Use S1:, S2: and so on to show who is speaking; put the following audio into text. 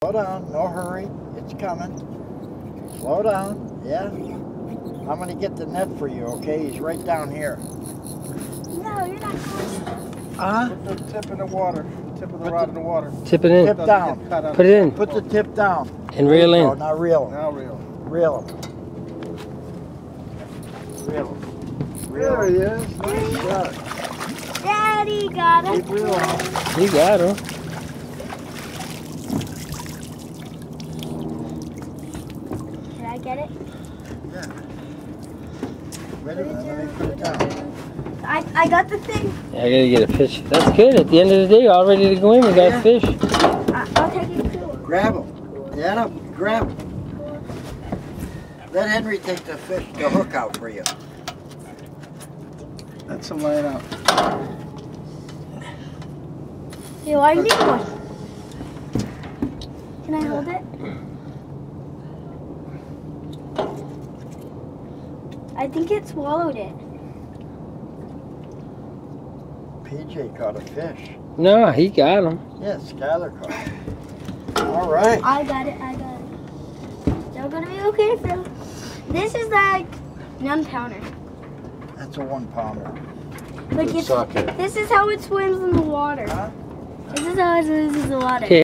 S1: slow down. No hurry. It's coming. Slow down. Yeah. I'm going to get the net for you, okay? He's right down here.
S2: No, you're not going to.
S1: Uh-huh.
S3: Put the tip in the water. Tip of the rod in the water.
S4: Tip it in.
S1: Tip down.
S4: Put it in.
S1: Put the tip down.
S4: And reel
S1: No,
S4: in.
S1: now reel him.
S3: Now reel.
S1: Reel him. Reel him.
S3: There he is. Nice shot.
S2: Daddy got it.
S1: Keep reeling.
S4: You got him.
S2: Did I get it?
S1: Yeah. Wait a minute. Let me put it down.
S2: I got the thing.
S4: Yeah, I gotta get a fish. That's good. At the end of the day, all ready to go in. We got a fish.
S2: I'll take it too.
S1: Grab him. Get him. Grab him. Let Henry take the fish, the hook out for you.
S3: That's a line out.
S2: Hey, why are you going? Can I hold it? I think it swallowed it.
S1: PJ caught a fish.
S4: No, he got him.
S1: Yes, Skylar caught it. All right.
S2: I got it. Still gonna be okay, Phil. This is like 1 pounder.
S1: That's a 1 pounder.
S2: Look,
S1: Good sucker.
S2: this is how it swims in the water.
S1: Huh?
S2: This is how it swims in the water.